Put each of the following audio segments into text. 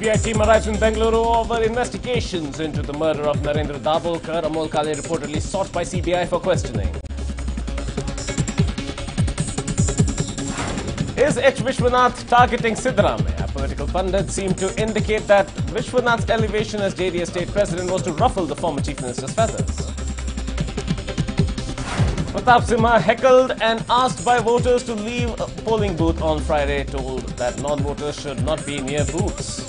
CBI team arrives in Bengaluru over investigations into the murder of Narendra Dabholkar. Amol Kale reportedly sought by CBI for questioning. Is H. Vishwanath targeting Siddaramaiah? Political pundits seem to indicate that Vishwanath's elevation as JDS state president was to ruffle the former chief minister's feathers. Pratap Simha heckled and asked by voters to leave a polling booth on Friday, told that non-voters should not be near booths.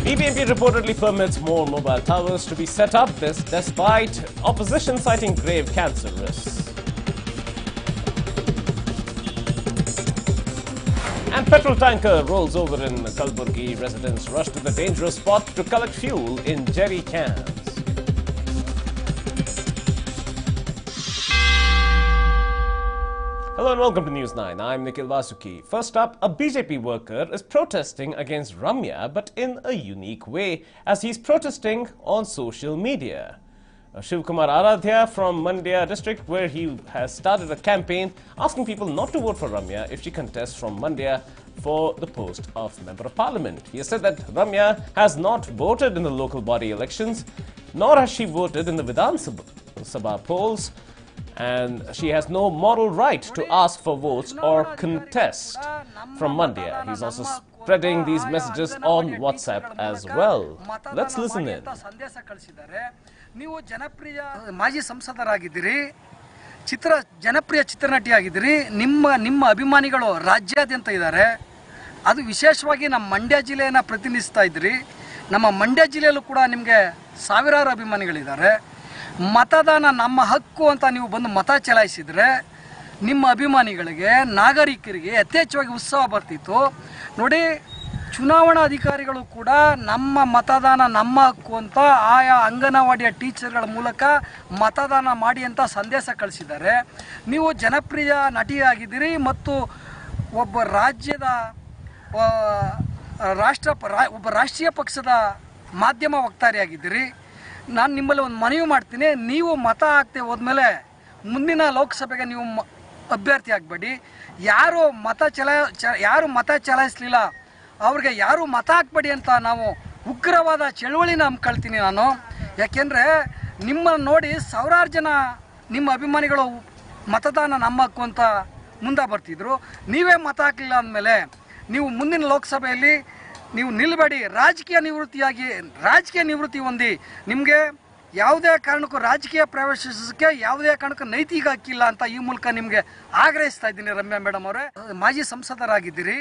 BJP reportedly permits more mobile towers to be set up, this despite opposition citing grave cancer risks. And petrol tanker rolls over in Kalburgi. Residents rush to the dangerous spot to collect fuel in jerry cans. Hello and welcome to News 9. I'm Nikhil Vasuki. First up, a BJP worker is protesting against Ramya, but in a unique way, as he's protesting on social media. Shiv Kumar Aradhya from Mandya district, where he has started a campaign asking people not to vote for Ramya if she contests from Mandya for the post of Member of Parliament. He has said that Ramya has not voted in the local body elections, nor has she voted in the Vidhan Sabha polls, and she has no moral right to ask for votes or contest from Mandya. He's also spreading these messages on WhatsApp as well. Let's listen in. ನೀವು ಜನಪ್ರಿಯ ಮಾಜಿ ಸಂಸದರಾಗಿದ್ದೀರಿ, ಜನಪ್ರಿಯ ಚಿತ್ರನಟಿಯಾಗಿದ್ದೀರಿ. ನಿಮ್ಮ ಅಭಿಮಾನಿಗಳು ರಾಜ್ಯಾದ್ಯಂತ ಇದ್ದಾರೆ. ಅದು ವಿಶೇಷವಾಗಿ ನಮ್ಮ ಮಂಡ್ಯ ಜಿಲ್ಲೆಯನ್ನು ಪ್ರತಿನಿಧಿಸ್ತಾ ಇದ್ದೀರಿ. ನಮ್ಮ ಮಂಡ್ಯ ಜಿಲ್ಲೆಯಲ್ಲೂ ಕೂಡ ನಿಮಗೆ ಸಾವಿರಾರು ಅಭಿಮಾನಿಗಳಿದ್ದಾರೆ. ಮತದಾನ ನಮ್ಮ ಹಕ್ಕು ಅಂತ ನೀವು ಬಂದು ಮತ ಚಲಾಯಿಸಿದರೆ ನಿಮ್ಮ ಅಭಿಮಾನಿಗಳಿಗೆ, ನಾಗರಿಕರಿಗೆ ಯಥೇಚ್ಛವಾಗಿ ಉತ್ಸಾಹ ಬರ್ತಿತ್ತು. ನೋಡಿ, ಚುನಾವಣಾ ಅಧಿಕಾರಿಗಳು ಕೂಡ ನಮ್ಮ ಮತದಾನ ನಮ್ಮ ಹಕ್ಕು ಅಂತ ಆಯಾ ಅಂಗನವಾಡಿಯ ಟೀಚರ್ಗಳ ಮೂಲಕ ಮತದಾನ ಮಾಡಿ ಅಂತ ಸಂದೇಶ ಕಳಿಸಿದ್ದಾರೆ. ನೀವು ಜನಪ್ರಿಯ ನಟಿಯಾಗಿದ್ದೀರಿ ಮತ್ತು ಒಬ್ಬ ರಾಷ್ಟ್ರೀಯ ಪಕ್ಷದ ಮಾಧ್ಯಮ ವಕ್ತಾರಿಯಾಗಿದ್ದೀರಿ. ನಾನು ನಿಮ್ಮಲ್ಲಿ ಒಂದು ಮನವಿ ಮಾಡ್ತೀನಿ, ನೀವು ಮತ ಹಾಕ್ತೆ ಹೋದ್ಮೇಲೆ ಮುಂದಿನ ಲೋಕಸಭೆಗೆ ನೀವು ಅಭ್ಯರ್ಥಿ ಆಗಬೇಡಿ. ಯಾರು ಮತ ಚಲಾಯಿಸಲಿಲ್ಲ ಅವ್ರಿಗೆ ಯಾರು ಮತ ಹಾಕ್ಬೇಡಿ ಅಂತ ನಾವು ಉಗ್ರವಾದ ಚಳವಳಿನ ಹಮ್ಮಿಕೊಳ್ತೀನಿ ನಾನು. ಯಾಕೆಂದರೆ ನಿಮ್ಮನ್ನು ನೋಡಿ ಸಾವಿರಾರು ಜನ ನಿಮ್ಮ ಅಭಿಮಾನಿಗಳು ಮತದಾನ ನಮ್ಮ ಹಕ್ಕು ಅಂತ ಮುಂದೆ ಬರ್ತಿದ್ರು. ನೀವೇ ಮತ ಹಾಕಲಿಲ್ಲ ಅಂದಮೇಲೆ ನೀವು ಮುಂದಿನ ಲೋಕಸಭೆಯಲ್ಲಿ ನೀವು ನಿಲ್ಲಬೇಡಿ. ರಾಜಕೀಯ ನಿವೃತ್ತಿ ಹೊಂದಿ. ನಿಮಗೆ ಯಾವುದೇ ಕಾರಣಕ್ಕೂ ರಾಜಕೀಯ ಪ್ರವೇಶಿಸೋಕ್ಕೆ ಯಾವುದೇ ಕಾರಣಕ್ಕೂ ನೈತಿಕ ಹಕ್ಕಿಲ್ಲ ಅಂತ ಈ ಮೂಲಕ ನಿಮಗೆ ಆಗ್ರಹಿಸ್ತಾ ಇದ್ದೀನಿ. ರಮ್ಯಾ ಮೇಡಮ್ ಅವರೇ, ಮಾಜಿ ಸಂಸದರಾಗಿದ್ದೀರಿ.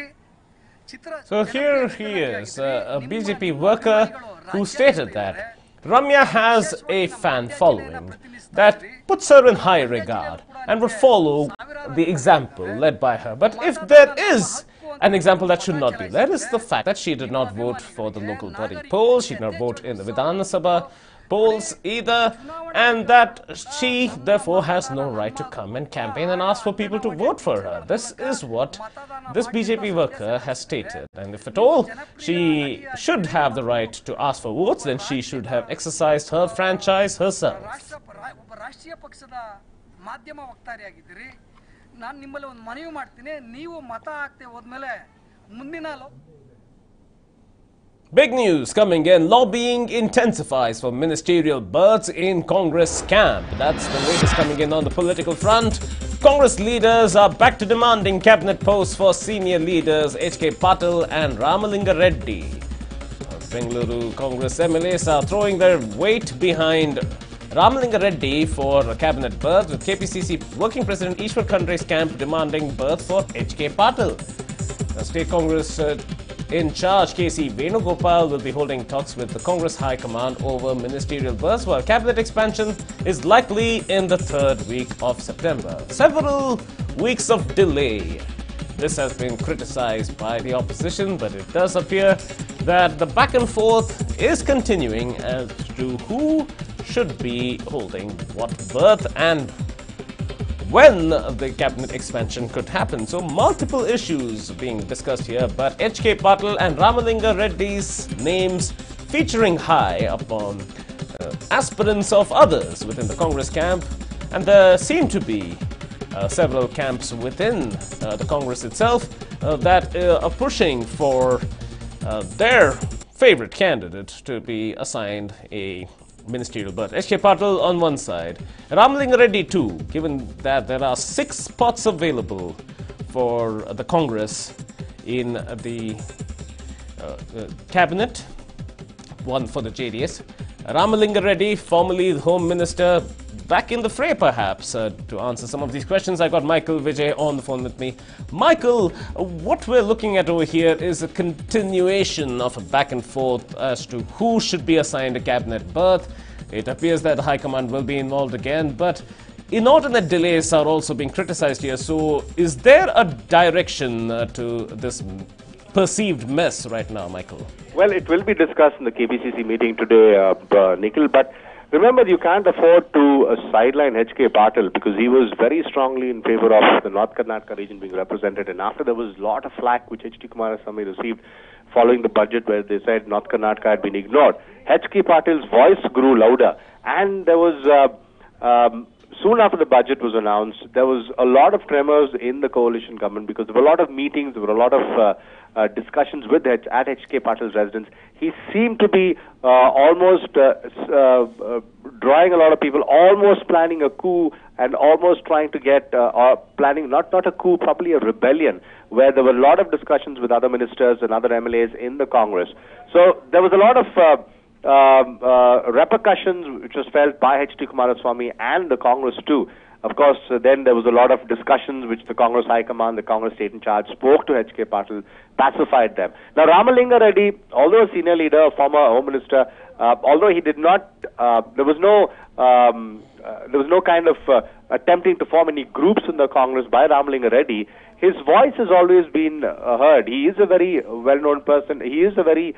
So here he is, a BJP worker who stated that Ramya has a fan following that puts her in high regard and would follow the example led by her. But if there is an example that should not be led, is the fact that she did not vote for the local body polls, she did not vote in the Vidhan Sabha polls either, and that she therefore has no right to come and campaign and ask for people to vote for her. This is what this BJP worker has stated, and if at all she should have the right to ask for votes, then she should have exercised her franchise herself. Big news coming in. Lobbying intensifies for ministerial berths in Congress camp. That's the latest coming in on the political front. Congress leaders are back to demanding cabinet posts for senior leaders H.K. Patil and Ramalinga Reddy. Bengaluru Congress MLAs are throwing their weight behind Ramalinga Reddy for a cabinet berth, with KPCC Working President Ishwar Khandre's camp demanding berth for H.K. Patil. The State Congress in charge, KC Venugopal, will be holding talks with the Congress High Command over ministerial berths, while cabinet expansion is likely in the third week of September. Several weeks of delay. This has been criticized by the opposition, but it does appear that the back and forth is continuing as to who should be holding what berth and when the cabinet expansion could happen. So multiple issues being discussed here, but H.K. Patil and Ramalinga Reddy's names featuring high upon aspirants of others within the Congress camp, and there seem to be several camps within the Congress itself that are pushing for their favorite candidate to be assigned a ministerial berth. H.K. Patil on one side, Ramalinga Reddy too, given that there are 6 spots available for the Congress in the cabinet, 1 for the JDS. Ramalinga Reddy, formerly the Home Minister, back in the fray perhaps. To answer some of these questions, I got Michael Vijay on the phone with me. Michael, what we're looking at over here is a continuation of a back and forth as to who should be assigned a cabinet berth. It appears that the High Command will be involved again, but inordinate delays are also being criticized here. So is there a direction to this perceived mess right now, Michael? Well, it will be discussed in the KPCC meeting today, Nikhil, but remember, you can't afford to sideline H.K. Patil because he was very strongly in favor of the North Karnataka region being represented, and after there was a lot of flack which H.D. Kumaraswamy received following the budget where they said North Karnataka had been ignored, H.K. Patil's voice grew louder, and there was soon after the budget was announced, there was a lot of tremors in the coalition government because there were a lot of meetings, there were a lot of discussions at H.K. Patil's residence. He seemed to be almost drawing a lot of people, almost planning a coup and almost trying to get, planning not a coup, probably a rebellion, where there were a lot of discussions with other ministers and other MLAs in the Congress. So there was a lot of repercussions which was felt by H.D. Kumaraswamy and the Congress too. Of course, then there was a lot of discussions which the Congress High Command, the Congress State in Charge spoke to H.K. Patil, pacified them. Now, Ramalinga Reddy, although a senior leader, former Home Minister, although he did not, there was no kind of attempting to form any groups in the Congress by Ramalinga Reddy. His voice has always been heard. He is a very well-known person. He is a very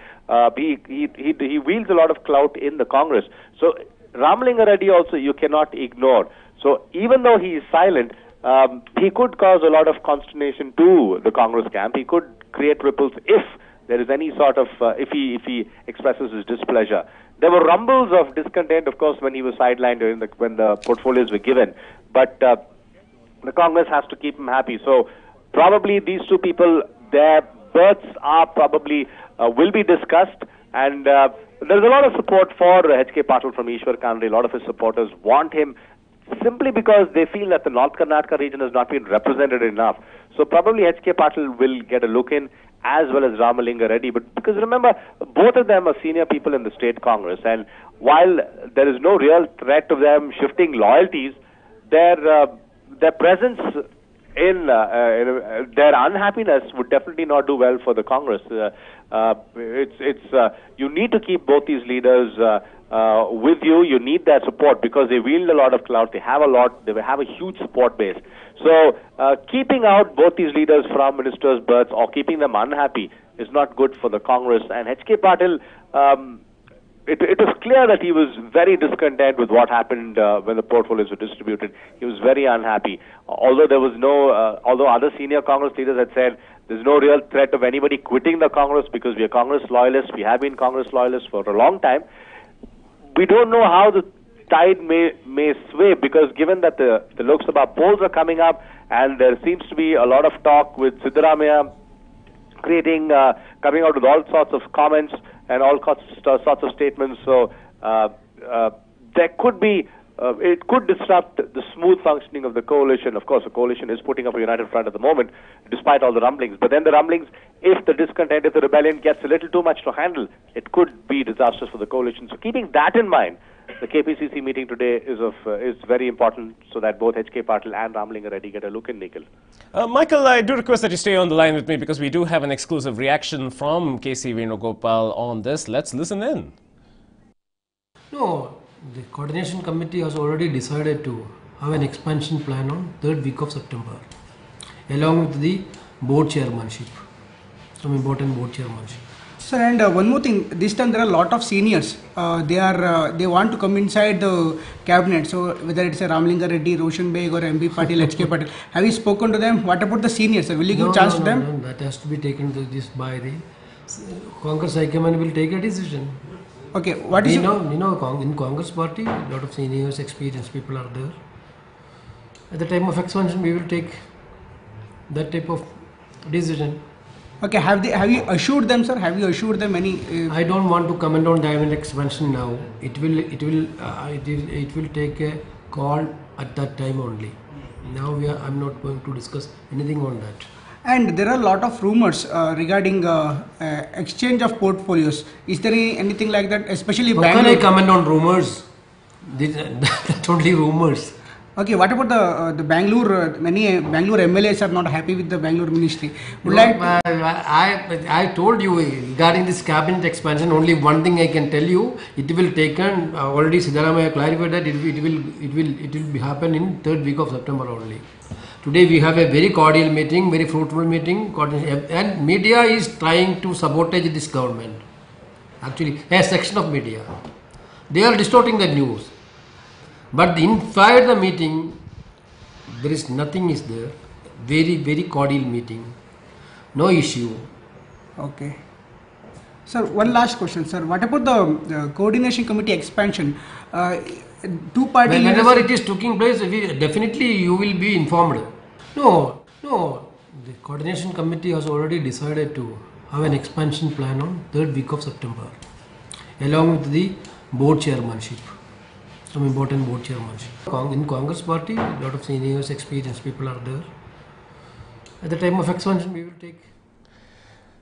he wields a lot of clout in the Congress. So Ramalinga Reddy also you cannot ignore. So even though he is silent, he could cause a lot of consternation to the Congress camp. He could create ripples if there is any sort of if he expresses his displeasure. There were rumbles of discontent, of course, when he was sidelined when the portfolios were given. But the Congress has to keep him happy. So probably these two people, their berths are probably will be discussed, and there's a lot of support for H.K. Patil from Ishwar Kanri. A lot of his supporters want him simply because they feel that the North Karnataka region has not been represented enough. So probably H.K. Patil will get a look in, as well as Ramalinga Reddy. But because remember, both of them are senior people in the state Congress, and while there is no real threat of them shifting loyalties, their presence in their unhappiness would definitely not do well for the Congress. You need to keep both these leaders with you. You need their support because they wield a lot of clout. They have a huge support base. So keeping out both these leaders from ministers' berths or keeping them unhappy is not good for the Congress. And H.K. Patil, it was clear that he was very discontent with what happened when the portfolios were distributed. He was very unhappy. Although there was although other senior Congress leaders had said there's no real threat of anybody quitting the Congress because we are Congress loyalists. We have been Congress loyalists for a long time. We don't know how the tide may sway because given that the Lok Sabha polls are coming up and there seems to be a lot of talk with Siddaramaiah coming out with all sorts of comments and all sorts of statements. So there could be, it could disrupt the smooth functioning of the coalition. Of course, the coalition is putting up a united front at the moment, despite all the rumblings. But then the rumblings, if the discontent, if the rebellion gets a little too much to handle, it could be disastrous for the coalition. So keeping that in mind, the KPCC meeting today is very important so that both H.K. Patil and Ramalinga Reddy get a look in, Nikhil. Michael, I do request that you stay on the line with me because we do have an exclusive reaction from K.C. Venugopal on this. Let's listen in. No, the coordination committee has already decided to have an expansion plan on 3rd week of September, along with the board chairmanship, some important board chairmanship. Sir, and one more thing, this time there are a lot of seniors, they want to come inside the cabinet, so whether it's a Ramalinga Reddy, Roshan Beg or MP Patil, H.K. Patil, have you spoken to them? What about the seniors, sir? Will you give chance to them? No, that has to be taken to this by the Congress High Command will take a decision. Okay, what is in Congress party, a lot of seniors, experienced people are there. At the time of expansion, we will take that type of decision. Okay, have you assured them, sir? Have you assured them any? I don't want to comment on diamond expansion now. It will take a call at that time only. Now I'm not going to discuss anything on that. And there are a lot of rumors regarding exchange of portfolios. Is there anything like that, especially How Bangalore? can I comment on rumors? That's only rumors. Okay, what about the Bangalore? Many Bangalore MLAs are not happy with the Bangalore ministry. I told you regarding this cabinet expansion. Only one thing I can tell you: it will taken already. Siddaramaiah clarified that it will be happen in third week of September only. Today we have a very cordial meeting, very fruitful meeting, and media is trying to sabotage this government. Actually, a section of media, they are distorting the news. But inside the meeting, there is nothing is there. Very, very cordial meeting. No issue. Okay. Sir, one last question, sir. What about the coordination committee expansion? Two-party. Whenever it is taking place, definitely you will be informed. No. The coordination committee has already decided to have an expansion plan on third week of September, along with the board chairmanship. Some important board chairmanship. In Congress party, a lot of seniors, experienced people are there. At the time of expansion, we will take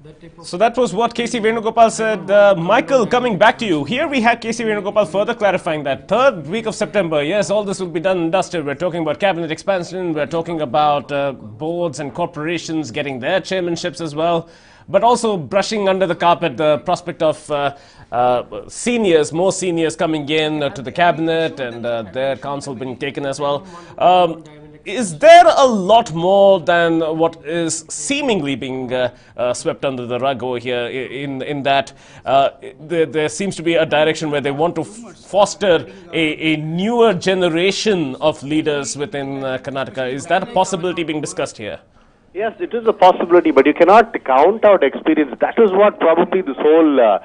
that type of... So that was what KC Venugopal said. Michael, coming back to you. Here we had KC Venugopal further clarifying that third week of September, yes, all this will be done and dusted. We're talking about cabinet expansion. We're talking about boards and corporations getting their chairmanships as well. But also brushing under the carpet the prospect of more seniors coming in to the cabinet and their counsel being taken as well. Is there a lot more than what is seemingly being swept under the rug over here in that there seems to be a direction where they want to foster a newer generation of leaders within Karnataka? Is that a possibility being discussed here? Yes, it is a possibility, but you cannot count out experience. That is what probably this whole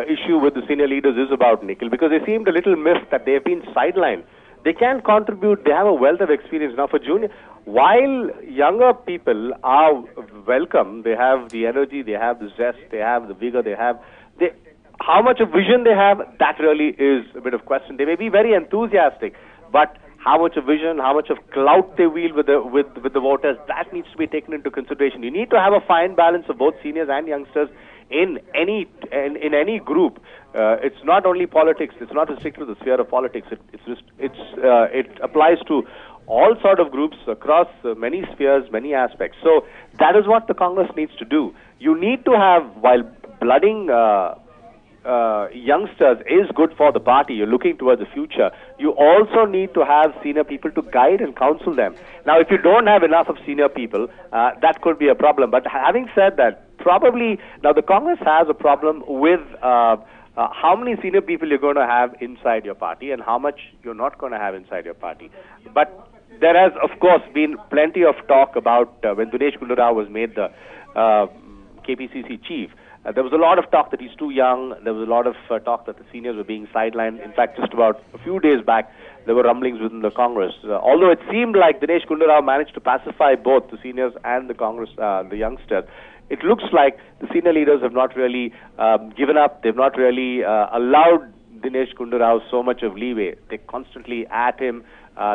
issue with the senior leaders is about, Nikhil, because they seemed a little miffed that they have been sidelined. They can contribute, they have a wealth of experience. Now for junior, while younger people are welcome, they have the energy, they have the zest, they have the vigor, how much of vision they have, that really is a bit of question. They may be very enthusiastic, but how much of vision, how much of clout they wield with the voters, that needs to be taken into consideration. You need to have a fine balance of both seniors and youngsters in any group. It's not only politics. It's not restricted to the sphere of politics. It applies to all sort of groups across many spheres, many aspects. So that is what the Congress needs to do. You need to have, while blooding youngsters is good for the party, you're looking towards the future, you also need to have senior people to guide and counsel them. Now, if you don't have enough of senior people, that could be a problem. But having said that, probably, now the Congress has a problem with how many senior people you're going to have inside your party and how much you're not going to have inside your party. But there has, of course, been plenty of talk about when Dinesh Gundu Rao was made the KPCC chief. There was a lot of talk that he's too young. There was a lot of talk that the seniors were being sidelined. In fact, just about a few days back, there were rumblings within the Congress. Although it seemed like Dinesh Gundu Rao managed to pacify both the seniors and the Congress, the youngsters, it looks like the senior leaders have not really given up. They've not really allowed Dinesh Gundu Rao so much of leeway. They constantly at him.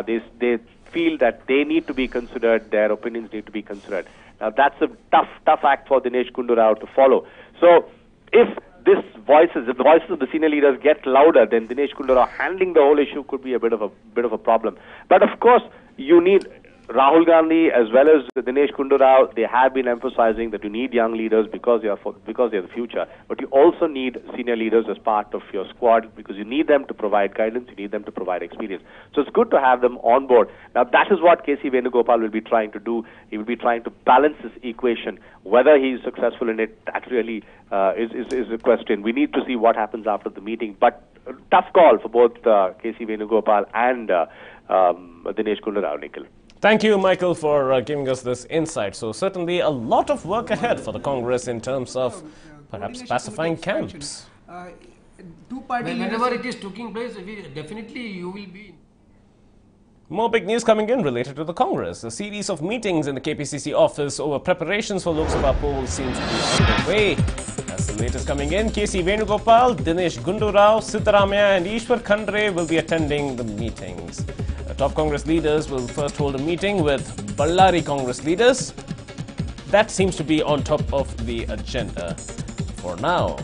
They feel that they need to be considered. Their opinions need to be considered. Now, that's a tough act for Dinesh Gundu Rao to follow. So, if the voices of the senior leaders get louder, then Dinesh Gundu Rao handling the whole issue could be a bit of a problem. But of course, you need Rahul Gandhi as well as Dinesh Gundu Rao. They have been emphasizing that you need young leaders because they are the future. But you also need senior leaders as part of your squad because you need them to provide guidance, you need them to provide experience. So it's good to have them on board. Now that is what KC Venugopal will be trying to do. He will be trying to balance this equation. Whether he is successful in it, that really is a question. We need to see what happens after the meeting. But a tough call for both KC Venugopal and Dinesh Gundu Rao, Nikhil. Thank you, Michael, for giving us this insight. So certainly a lot of work ahead for the Congress in terms of perhaps pacifying camps. Whenever it is taking place, definitely you will be... More big news coming in related to the Congress. A series of meetings in the KPCC office over preparations for Lok Sabha polls seems to be underway. As the latest coming in, KC Venugopal, Dinesh Gundu Rao, Siddaramaiah and Ishwar Khandre will be attending the meetings. Top Congress leaders will first hold a meeting with Ballari Congress leaders. That seems to be on top of the agenda for now.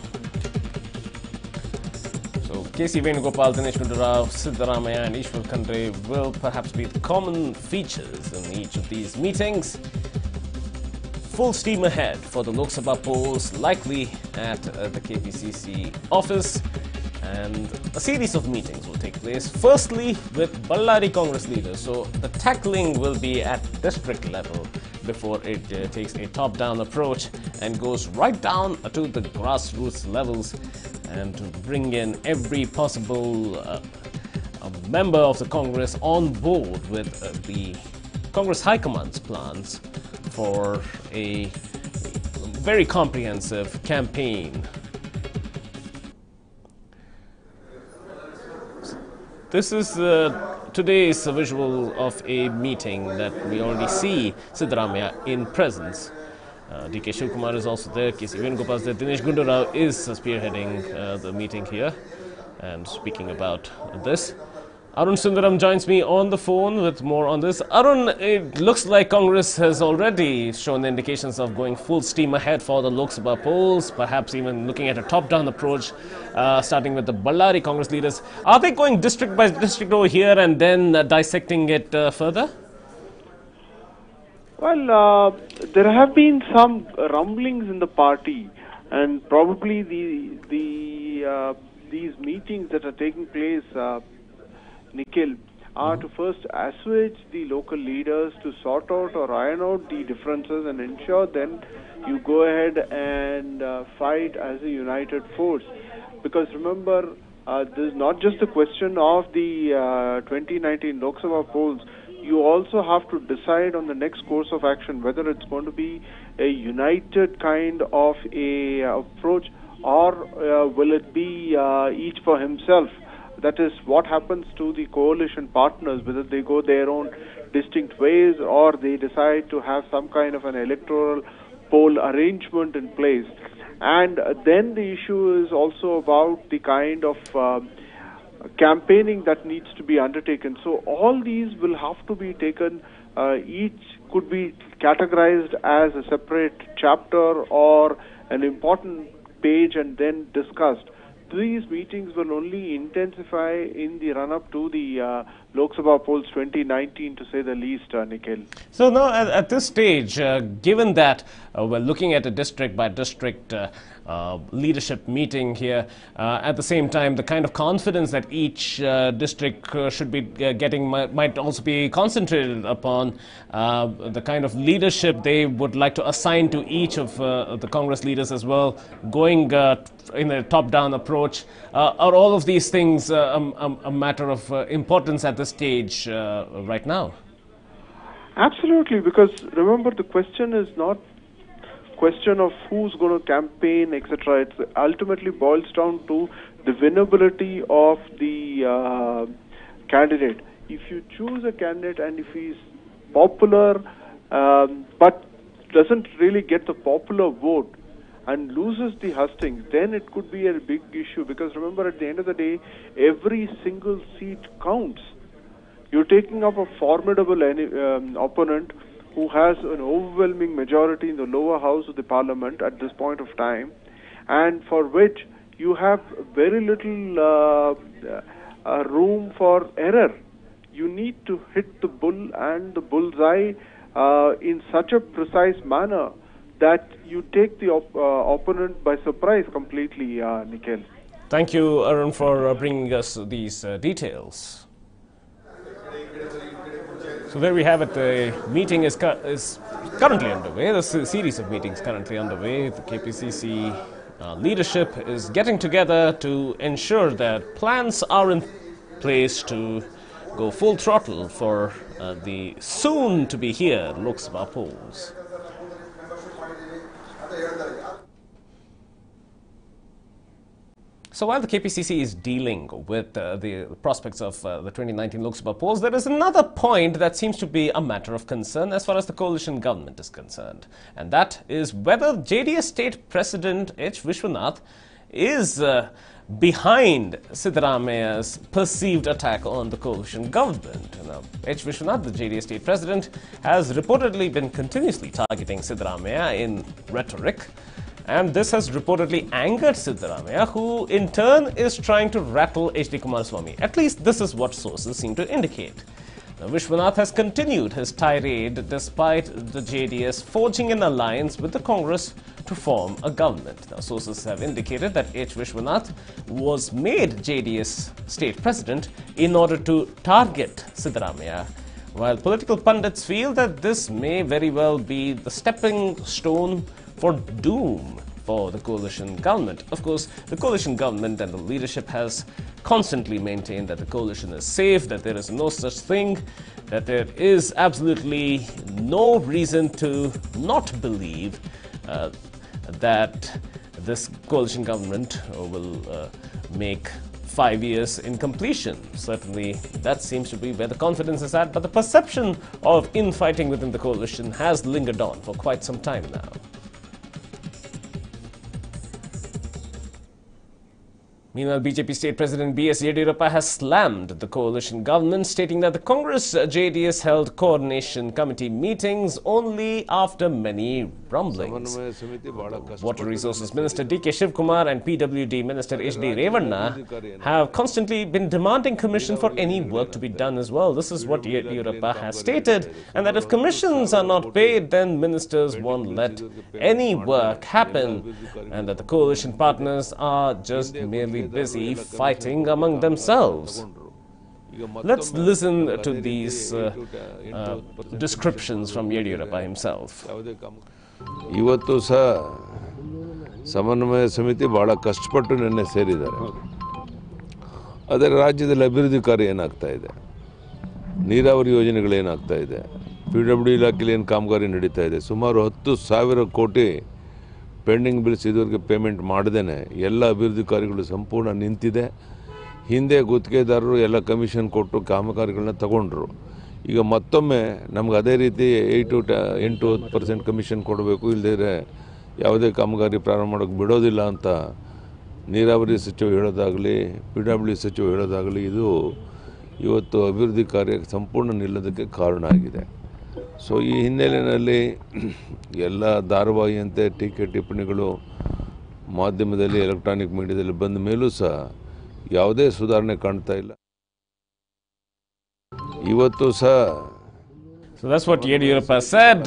So KC Venugopal, Dinesh Gundu Rao, Siddaramaiah and Ishwar Khandre will perhaps be the common features in each of these meetings. Full steam ahead for the Lok Sabha polls, likely at the KPCC office, and a series of meetings will take place. Firstly, with Ballari Congress leaders, so the tackling will be at district level before it takes a top-down approach and goes right down to the grassroots levels, and to bring in every possible member of the Congress on board with the Congress High Command's plans for a very comprehensive campaign. This is today's visual of a meeting that we already see Siddaramaiah in presence. DK Shivkumar is also there, KC Venugopal is there, Dinesh Gundu Rao is spearheading the meeting here and speaking about this. Arun Sundaram joins me on the phone with more on this. Arun, it looks like Congress has already shown indications of going full steam ahead for the Lok Sabha polls, perhaps even looking at a top-down approach, starting with the Ballari Congress leaders. Are they going district by district over here and then dissecting it further? Well, there have been some rumblings in the party, and probably these meetings that are taking place, Nikhil, are to first assuage the local leaders to sort out or iron out the differences and ensure then you go ahead and fight as a united force. Because remember, this is not just a question of the 2019 Lok Sabha polls. You also have to decide on the next course of action, whether it's going to be a united kind of a approach, or will it be each for himself. That is what happens to the coalition partners, whether they go their own distinct ways or they decide to have some kind of an electoral poll arrangement in place. And then the issue is also about the kind of campaigning that needs to be undertaken. So all these will have to be taken, each could be categorized as a separate chapter or an important page and then discussed. These meetings will only intensify in the run-up to the Lok Sabha polls 2019, to say the least, Nikhil. So now, at this stage, given that we're looking at a district-by-district leadership meeting here, at the same time, the kind of confidence that each district should be getting might also be concentrated upon the kind of leadership they would like to assign to each of the Congress leaders as well, going in a top-down approach. Are all of these things a matter of importance at this stage right now? Absolutely, because remember, the question is not question of who's going to campaign, etc. It ultimately boils down to the winnability of the candidate. If you choose a candidate and if he's popular but doesn't really get the popular vote and loses the hustings, then it could be a big issue. Because remember, at the end of the day, every single seat counts. You're taking up a formidable opponent who has an overwhelming majority in the lower house of the parliament at this point of time, and for which you have very little room for error. You need to hit the bull and the bullseye in such a precise manner that you take the opponent by surprise completely, Nikhil. Thank you, Arun, for bringing us these details. So there we have it. The meeting is currently underway. There's a series of meetings currently underway. The KPCC leadership is getting together to ensure that plans are in place to go full throttle for the soon-to-be here Lok Sabha polls. So while the KPCC is dealing with the prospects of the 2019 Lok Sabha polls, there is another point that seems to be a matter of concern as far as the coalition government is concerned. And that is whether JDS State President H. Vishwanath is behind Siddaramaia's perceived attack on the coalition government. Now, H. Vishwanath, the JDS State President, has reportedly been continuously targeting Siddaramaiah in rhetoric. And this has reportedly angered Siddaramaiah, who in turn is trying to rattle H.D. Kumaraswamy. At least this is what sources seem to indicate. Now, Vishwanath has continued his tirade despite the JDS forging an alliance with the Congress to form a government. Now, sources have indicated that H. Vishwanath was made JDS state president in order to target Siddaramaiah, while political pundits feel that this may very well be the stepping stone for doom for the coalition government. Of course, the coalition government and the leadership has constantly maintained that the coalition is safe, that there is no such thing, that there is absolutely no reason to not believe that this coalition government will make 5 years in completion. Certainly, that seems to be where the confidence is at, but the perception of infighting within the coalition has lingered on for quite some time now. Meanwhile, BJP State President B.S. Yeddyurappa has slammed the coalition government, stating that the Congress JDS held coordination committee meetings only after many rumblings. Water Resources Minister D.K. Shivkumar and PWD Minister H.D. Revanna have constantly been demanding commission for any work to be done as well. This is what Yeddyurappa has stated, and that if commissions are not paid, then ministers won't let any work happen, and that the coalition partners are just merely busy fighting among themselves. Let's listen to these descriptions from Yeddyurappa himself. ಇವತ್ತು ಸಹ ಸಮನ್ವಯ ಸಮಿತಿ ಬಹಳ ಕಷ್ಟಪಟ್ಟು ನಿನ್ನೆ ಸೇರಿದ್ದಾರೆ. ಆದರೆ ರಾಜ್ಯದಲ್ಲಿ ಅಭಿವೃದ್ಧಿ ಕಾರ್ಯ ಏನಾಗ್ತಾ ಇದೆ, ನೀರಾವರಿ ಯೋಜನೆಗಳು ಏನಾಗ್ತಾ ಇದೆ, PWD ಇಲಾಖೆಯಲ್ಲಿ ಏನು ಕಾಮಗಾರಿ ನಡೀತಾ ಇದೆ, ಸುಮಾರು 10,000 ಕೋಟಿ ಪೆಂಡಿಂಗ್ ಬಿಲ್ಸ್ ಇದುವರೆಗೆ ಪೇಮೆಂಟ್ ಮಾಡದೇನೆ ಎಲ್ಲ ಅಭಿವೃದ್ಧಿ ಕಾರ್ಯಗಳು ಸಂಪೂರ್ಣ ನಿಂತಿದೆ. ಹಿಂದೆ ಗುತ್ತಿಗೆದಾರರು ಎಲ್ಲ ಕಮಿಷನ್ ಕೊಟ್ಟು ಕಾಮಗಾರಿಗಳನ್ನ ತಗೊಂಡ್ರು. ಈಗ ಮತ್ತೊಮ್ಮೆ ನಮ್ಗೆ ಅದೇ ರೀತಿ 8-10% ಕಮಿಷನ್ ಕೊಡಬೇಕು, ಇಲ್ಲದೇ ಯಾವುದೇ ಕಾಮಗಾರಿ ಪ್ರಾರಂಭ ಮಾಡೋಕ್ಕೆ ಬಿಡೋದಿಲ್ಲ ಅಂತ ನೀರಾವರಿ ಸಚಿವ ಹೇಳೋದಾಗಲಿ, PWD ಸಚಿವ ಹೇಳೋದಾಗಲಿ, ಇದು ಇವತ್ತು ಅಭಿವೃದ್ಧಿ ಕಾರ್ಯ ಸಂಪೂರ್ಣ ನಿಲ್ಲೋದಕ್ಕೆ ಕಾರಣ ಆಗಿದೆ. ಸೊ ಈ ಹಿನ್ನೆಲೆಯಲ್ಲಿ ಎಲ್ಲ ಧಾರಾವಾಹಿಯಂತೆ ಟೀಕೆ ಟಿಪ್ಪಣಿಗಳು ಮಾಧ್ಯಮದಲ್ಲಿ, ಎಲೆಕ್ಟ್ರಾನಿಕ್ ಮೀಡಿಯಾದಲ್ಲಿ ಬಂದ ಮೇಲೂ ಸಹ ಯಾವುದೇ ಸುಧಾರಣೆ ಕಾಣ್ತಾ ಇಲ್ಲ. ಇವತ್ತು ಸಹ So that's what Yeddyurappa said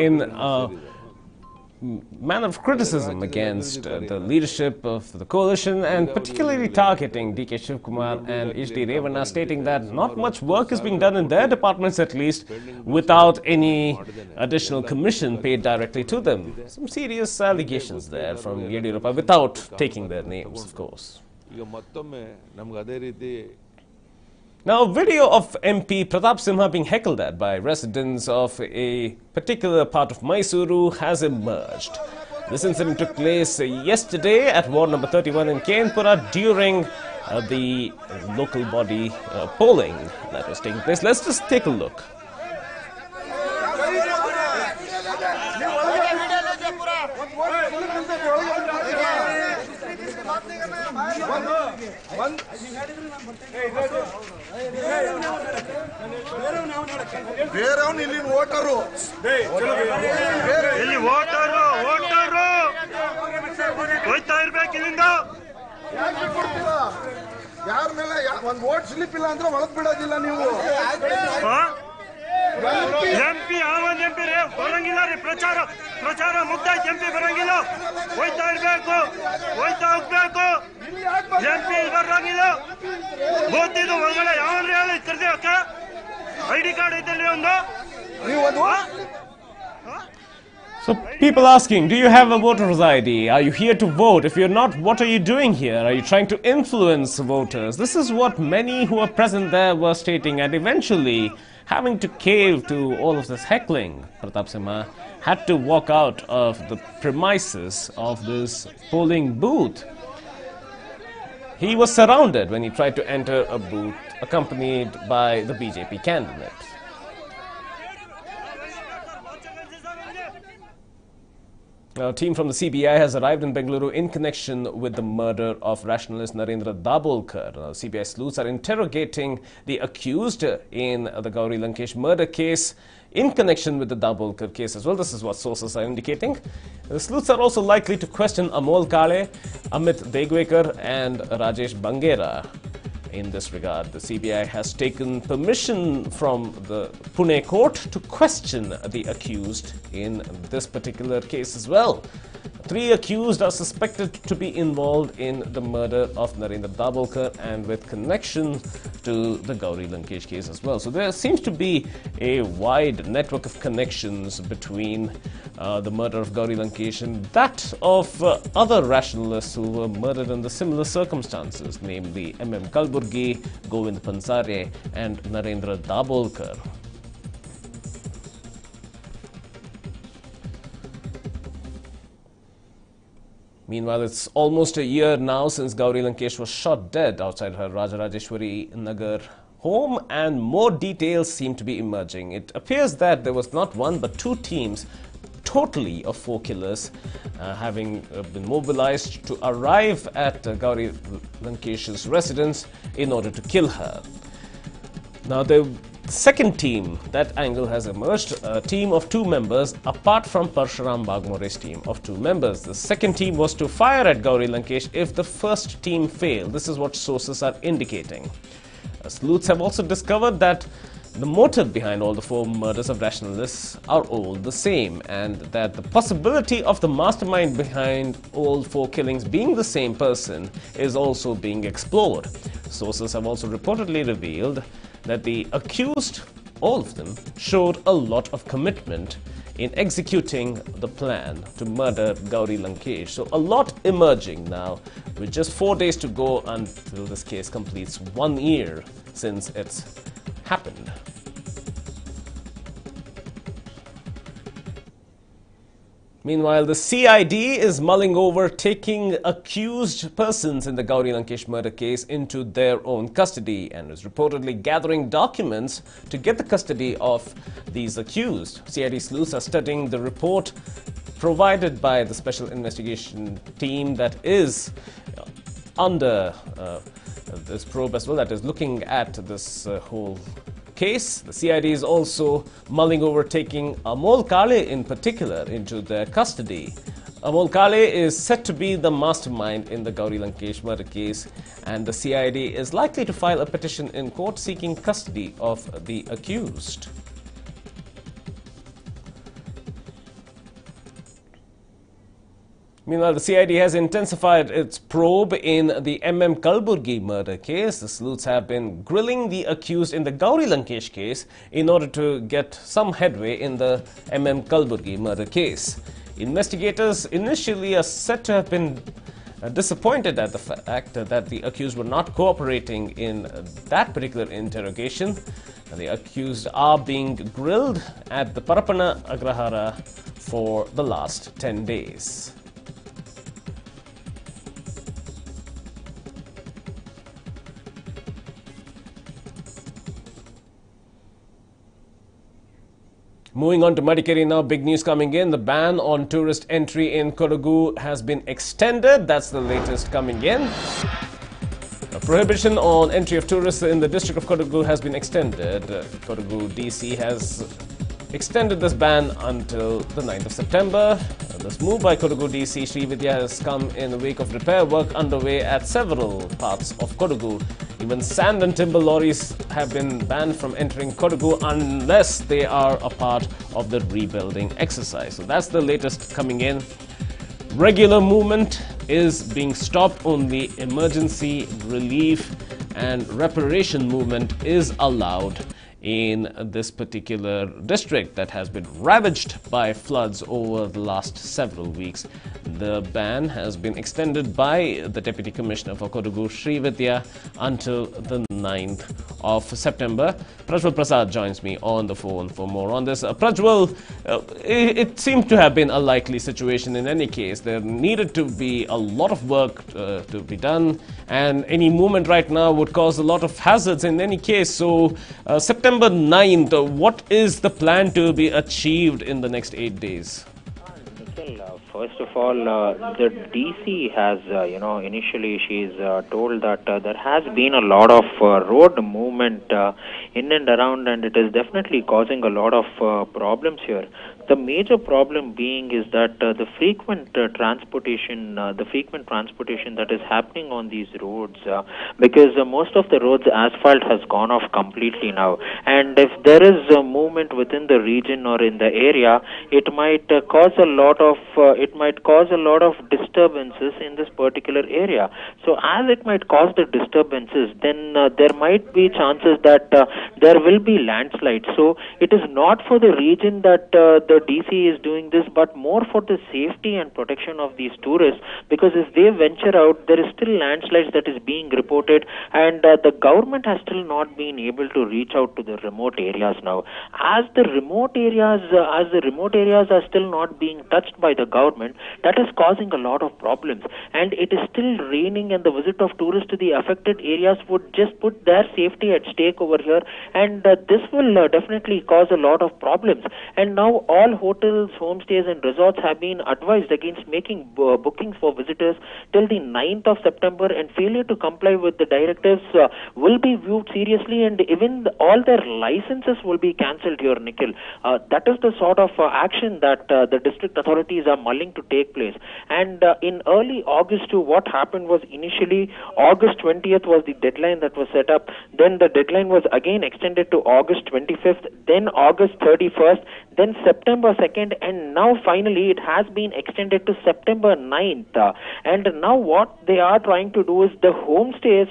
in a manner of criticism against the leadership of the coalition, and particularly targeting D.K. Shivkumar and H.D. Revanna, stating that not much work is being done in their departments, at least, without any additional commission paid directly to them. Some serious allegations there from Yeddyurappa, without taking their names, of course. Now, a video of MP Pratap Simha being heckled at by residents of a particular part of Mysuru has emerged. This incident took place yesterday at Ward number 31 in Kenpura during the local body polling that was taking place. Let's just take a look. ಯಾರ ಮೇಲೆ ಒಂದು vote slip ಇಲ್ಲ ಅಂದ್ರೆ ಒಳಗ್ ಬಿಡೋದಿಲ್ಲ ನೀವು. MP ಆವನ್ MP ಬರಂಗಿಲ್ಲ ರೀ, ಪ್ರಚಾರ ಮುಗ್ದಾಯ್ತು, ಎಂಪಿ ಬರಂಗಿಲ್ಲ, ಹೋಯ್ತಾ ಇರ್ಬೇಕು, ಹೋಯ್ತಾ ಹೋಗ್ಬೇಕು, ಎಂಪಿ ಬರಂಗಿಲ್ಲ. ಓದ್ತಿದ್ದು ಒಳಗಡೆ ಯಾವನ್ರಿ ಹೇಳಿ ಕರ್ದೇವಕ್ಕ ID ಕಾರ್ಡ್ ಐತಲ್ರಿ ಒಂದು. So people asking, do you have a voter's ID? Are you here to vote? If you're not, what are you doing here? Are you trying to influence voters? This is what many who were present there were stating, and eventually having to cave to all of this heckling. Pratap Simha had to walk out of the premises of this polling booth. He was surrounded when he tried to enter a booth accompanied by the BJP candidate. A team from the CBI has arrived in Bengaluru in connection with the murder of rationalist Narendra Dabolkar. CBI sleuths are interrogating the accused in the Gauri Lankesh murder case in connection with the Dabolkar case as well. This is what sources are indicating. The sleuths are also likely to question Amol Kale, Amit Degwekar and Rajesh Bangera. In this regard, the CBI has taken permission from the Pune court to question the accused in this particular case as well. 3 accused are suspected to be involved in the murder of Narendra Dabolkar and with connection to the Gauri Lankesh case as well. So there seems to be a wide network of connections between the murder of Gauri Lankesh and that of other rationalists who were murdered under similar circumstances, namely M.M. Kalburgi, Govind Pansare and Narendra Dabolkar. Meanwhile, it's almost a year now since Gauri Lankesh was shot dead outside her Rajarajeshwari Nagar home, and more details seem to be emerging. It appears that there was not one but 2 teams, totally of 4 killers, having been mobilized to arrive at Gauri Lankesh's residence in order to kill her. Now, the second team, that angle has emerged, a team of 2 members apart from Parshuram Bagmore's team of 2 members. The second team was to fire at Gauri Lankesh if the first team failed. This is what sources are indicating. Sleuths have also discovered that the motive behind all the 4 murders of rationalists are all the same, and that the possibility of the mastermind behind all 4 killings being the same person is also being explored. Sources have also reportedly revealed that the accused, all of them, showed a lot of commitment in executing the plan to murder Gauri Lankesh. So a lot emerging now, with just 4 days to go until this case completes 1 year since it's happened. Meanwhile, the CID is mulling over taking accused persons in the Gauri Lankesh murder case into their own custody and is reportedly gathering documents to get the custody of these accused. CID sleuths are studying the report provided by the special investigation team that is under this probe as well, that is looking at this whole case. The CID is also mulling over taking Amol Kale in particular into their custody. Amol Kale is said to be the mastermind in the Gauri Lankesh murder case, and the CID is likely to file a petition in court seeking custody of the accused. Meanwhile, the CID has intensified its probe in the M.M. Kalburgi murder case. The sleuths have been grilling the accused in the Gauri Lankesh case in order to get some headway in the M.M. Kalburgi murder case. Investigators initially are said to have been disappointed at the fact that the accused were not cooperating in that particular interrogation. The accused are being grilled at the Parapana Agrahara for the last 10 days. Moving on to Madikeri now, big news coming in. The ban on tourist entry in Kodagu has been extended. That's the latest coming in. A prohibition on entry of tourists in the district of Kodagu has been extended. Kodagu DC has extended this ban until the 9th of September. This move by Kodagu DC Sri Vidya has come in the wake of repair work underway at several parts of Kodagu. Even sand and timber lorries have been banned from entering Kodagu unless they are a part of the rebuilding exercise. So that's the latest coming in. Regular movement is being stopped. Only emergency relief and reparation movement is allowed in this particular district that has been ravaged by floods over the last several weeks. The ban has been extended by the Deputy Commissioner for Kodagu, Sri Vidya, until the 9th of September. Prajwal Prasad joins me on the phone for more on this. Prajwal, it seemed to have been a likely situation in any case. There needed to be a lot of work to be done, and any movement right now would cause a lot of hazards in any case. So September 9th, what is the plan to be achieved in the next 8 days? First of all, the DC has, initially she's told that there has been a lot of road movement in and around, and it is definitely causing a lot of problems here. The major problem being is that the frequent transportation that is happening on these roads, because most of the roads asphalt has gone off completely now, and if there is a movement within the region or in the area, it might cause a lot of disturbances in this particular area. So as it might cause the disturbances, then there might be chances that there will be landslides. So it is not for the region that the DC is doing this, but more for the safety and protection of these tourists, because if they venture out, there is still landslides that is being reported, and the government has still not been able to reach out to the remote areas now. As the remote areas are still not being touched by the government, that is causing a lot of problems, and it is still raining, and the visit of tourists to the affected areas would just put their safety at stake over here, and this will definitely cause a lot of problems. And now all hotels, homestays and resorts have been advised against making bookings for visitors till the 9th of September, and failure to comply with the directives will be viewed seriously, and even all their licenses will be cancelled here, Nikhil. That is the sort of action that the district authorities are mulling to take place. And in early August too, what happened was initially August 20th was the deadline that was set up. Then the deadline was again extended to August 25th, then August 31st, then September 2nd, and now finally it has been extended to September 9th. And now what they are trying to do is the homestays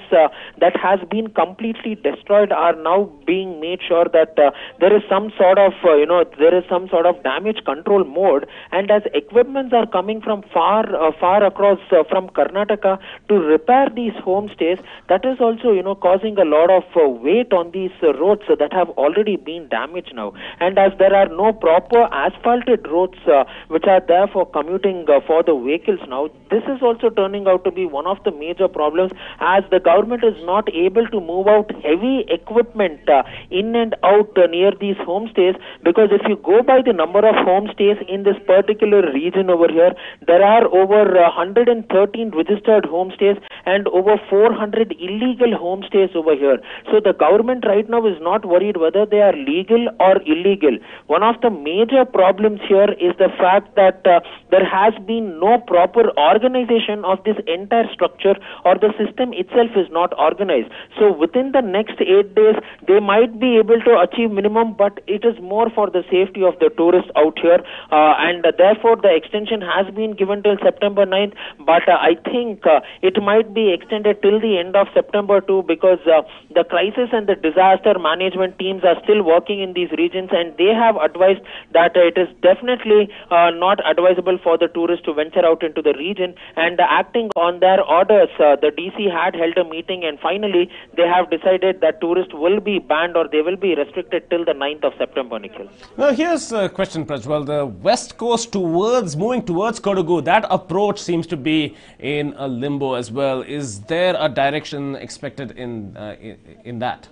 that has been completely destroyed are now being made sure that there is some sort of damage control mode, and as equipments are coming from far across from Karnataka to repair these homestays, that is also causing a lot of weight on these roads that have already been damaged now. And as there are no proper asphalted roads which are there for commuting for the vehicles now, this is also turning out to be one of the major problems, as the government is not able to move out heavy equipment in and out near these homestays, because if you go by the number of homestays in this particular region over here, there are over 113 registered homestays and over 400 illegal homestays over here. So the government right now is not worried whether they are legal or illegal. One of the major problems here is the fact that there has been no proper organization of this entire structure, or the system itself is not organized. So within the next 8 days, they might be able to achieve minimum, but it is more for the safety of the tourists out here, and therefore the extension has been given till September 9th, but I think it might be extended till the end of September too, because the crisis and the disaster management teams are still working in these regions, and they have advised that it is definitely not advisable for the tourists to venture out into the region, and acting on their orders, the DC had held a meeting, and finally they have decided that tourists will be banned or they will be restricted till the 9th of September, Nikhil. Now here's a question, Prajwal. The west coast moving towards Kodagu, that approach seems to be in a limbo as well. Is there a direction expected in that?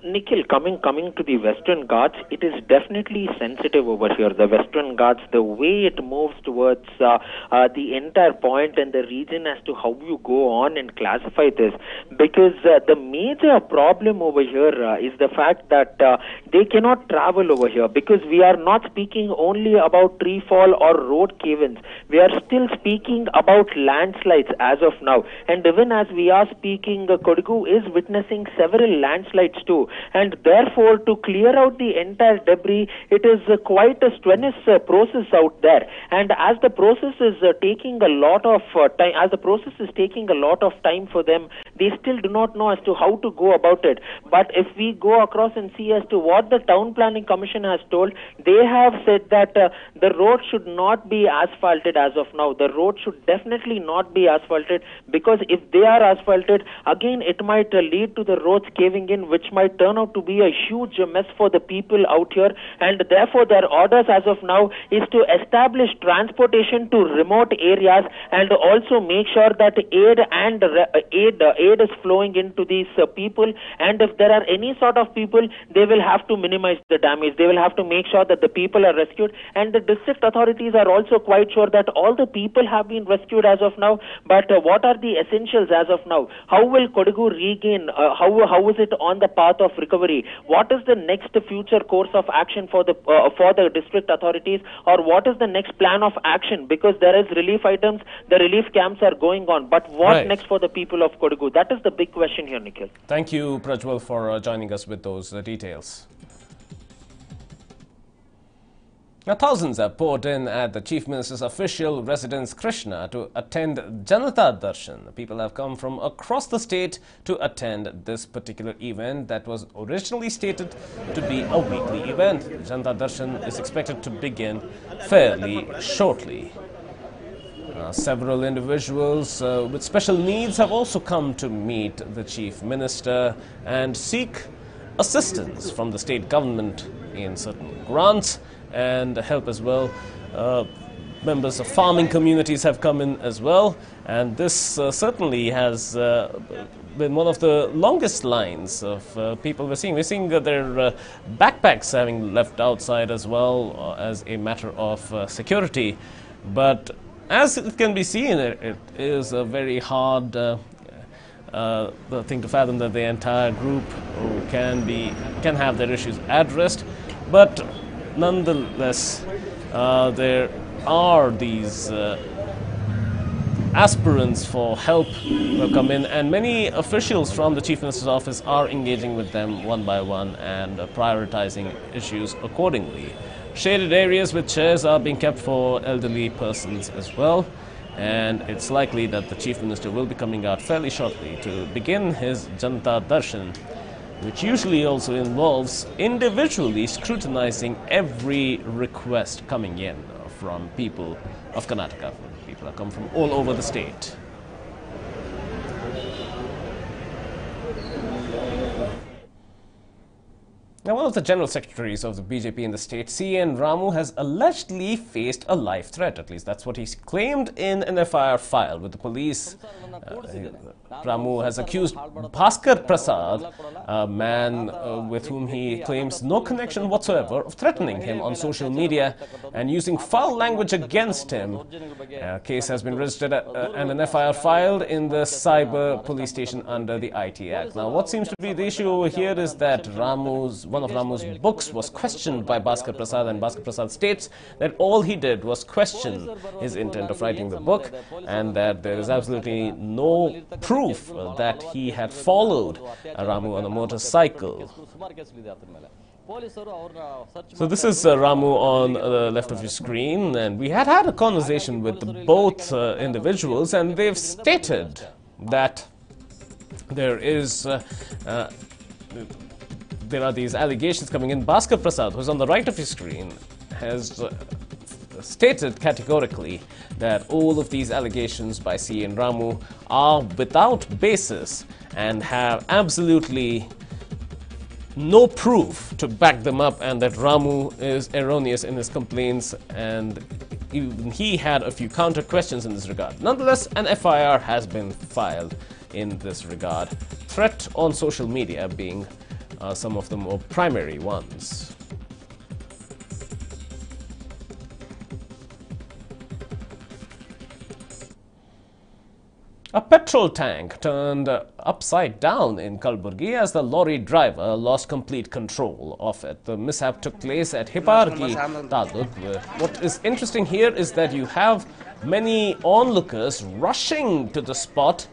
Nikhil, coming to the Western Ghats, it is definitely sensitive over here. The Western Ghats, the way it moves towards the entire point and the region as to how you go on and classify this, because the major problem over here is the fact that they cannot travel over here, because we are not speaking only about tree fall or road cave-ins. We are still speaking about landslides as of now, and even as we are speaking, Kodagu is witnessing several landslides too. And therefore, to clear out the entire debris, it is quite a strenuous process out there. And as the process is taking a lot of time, for them, they still do not know as to how to go about it. But if we go across and see as to what the Town Planning Commission has told, they have said that the road should not be asphalted as of now. The road should definitely not be asphalted, because if they are asphalted, again it might lead to the roads caving in, which might turn out to be a huge mess for the people out here. And therefore their orders as of now is to establish transportation to remote areas, and also make sure that aid is flowing into these people. And if there are any sort of people, they will have to minimize the damage. They will have to make sure that the people are rescued, and the district authorities are also quite sure that all the people have been rescued as of now. But what are the essentials as of now? How will Kodagu regain? How is it on the path of recovery? What is the next future course of action for the district authorities, or what is the next plan of action? Because there is relief items, the relief camps are going on, but what next for the people of Kodagu? That is the big question here, Nikhil. Thank you, Prajwal, for joining us with those details. Now, thousands have poured in at the Chief Minister's official residence, Krishna, to attend Janata Darshan. People have come from across the state to attend this particular event that was originally stated to be a weekly event. Janata Darshan is expected to begin fairly shortly. Several individuals with special needs have also come to meet the Chief Minister and seek assistance from the state government in certain grants and help as well. Members of farming communities have come in as well, and this certainly has been one of the longest lines of people we're seeing. We're seeing their backpacks having left outside as well as a matter of security. But as it can be seen, it is a very hard thing to fathom that the entire group can have their issues addressed. But nonetheless, there are these aspirants for help who have come in, and many officials from the Chief Minister's office are engaging with them one by one and prioritizing issues accordingly. Shaded areas with chairs are being kept for elderly persons as well, and it's likely that the Chief Minister will be coming out fairly shortly to begin his Janata Darshan, which usually also involves individually scrutinizing every request coming in from people of Karnataka. People have come from all over the state. Now, one of the general secretaries of the BJP in the state, C.N. Ramu, has allegedly faced a life threat. At least that's what he claimed in an FIR filed with the police. Ramu has accused Bhaskar Prasad, a man with whom he claims no connection whatsoever, of threatening him on social media and using foul language against him. A case has been registered and an FIR filed in the cyber police station under the IT Act. Now, what seems to be the issue over here is that one of Ramu's books was questioned by Bhaskar Prasad, and Bhaskar Prasad states that all he did was question his intent of writing the book, and that there is absolutely no proof that he had followed Ramu on a motorcycle. So this is Ramu on the left of your screen, and we had a conversation with both individuals, and they've stated that there are these allegations coming in. Bhaskar Prasad, who's on the right of your screen, has stated categorically that all of these allegations by C.N. Ramu are without basis and have absolutely no proof to back them up, and that Ramu is erroneous in his complaints, and even he had a few counter questions in this regard. Nonetheless, an FIR has been filed in this regard. Threat on social media being some of the more primary ones. A petrol tank turned upside down in Kalburgi as the lorry driver lost complete control of it. The mishap took place at Hipargi Taluk. What is interesting here is that you have many onlookers rushing to the spot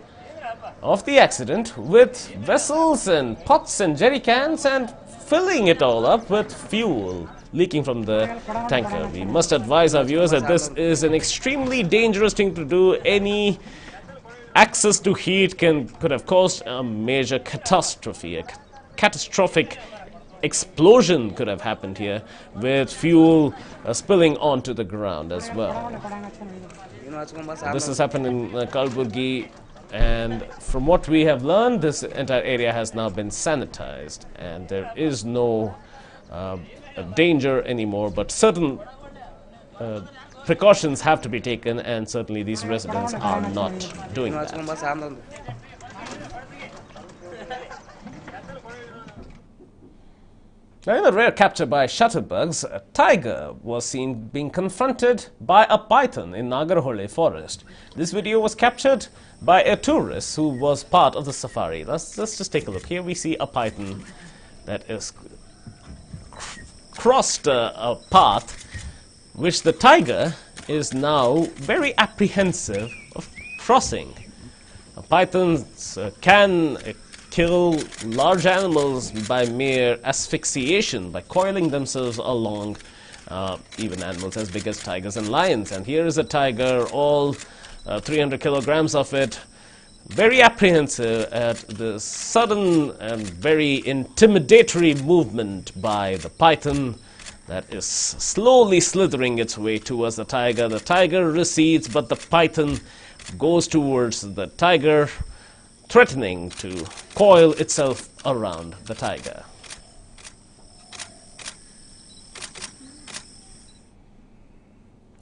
of the accident with vessels and pots and jerry cans and filling it all up with fuel leaking from the tanker. We must advise our viewers that this is an extremely dangerous thing to do. Any access to heat could have caused a major catastrophe. A catastrophic explosion could have happened here, with fuel spilling onto the ground as well. This has happened in Kalburgi, and from what we have learned, this entire area has now been sanitized, and there is no danger anymore, but certain precautions have to be taken, and certainly these residents are not doing that. Now, in a rare capture by shutterbugs, a tiger was seen being confronted by a python in Nagarhole forest. This video was captured by a tourist who was part of the safari. Let's just take a look. Here we see a python that is crossed a path which the tiger is now very apprehensive of crossing. Pythons can kill large animals by mere asphyxiation, by coiling themselves along even animals as big as tigers and lions. And here is a tiger, all 300 kilograms of it, very apprehensive at the sudden and very intimidatory movement by the python that is slowly slithering its way towards the tiger. The tiger recedes, but the python goes towards the tiger, threatening to coil itself around the tiger.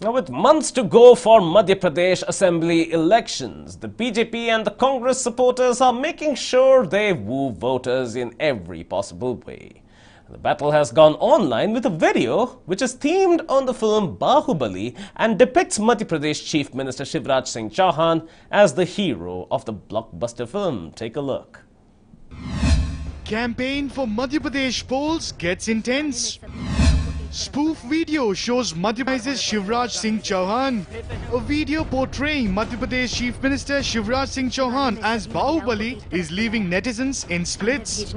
Now, with months to go for Madhya Pradesh Assembly elections, the BJP and the Congress supporters are making sure they woo voters in every possible way. The battle has gone online with a video which is themed on the film Bahubali and depicts Madhya Pradesh Chief Minister Shivraj Singh Chauhan as the hero of the blockbuster film. Take a look. Campaign for Madhya Pradesh polls gets intense. Spoof video shows Madhya Pradesh's Shivraj Singh Chauhan. A video portraying Madhya Pradesh Chief Minister Shivraj Singh Chauhan as Bahubali is leaving netizens in splits.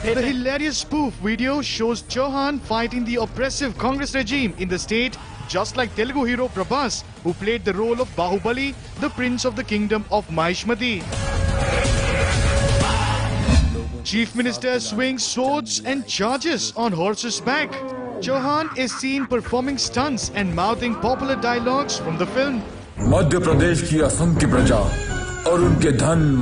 The hilarious spoof video shows Chauhan fighting the oppressive Congress regime in the state, just like Telugu hero Prabhas, who played the role of Bahubali, the prince of the kingdom of Mahishmati. Chief Minister swings swords and charges on horse's back. Chauhan is seen performing stunts and mouthing popular dialogues from the film. Madhya Pradesh की असंख्य प्रजा और उनके धन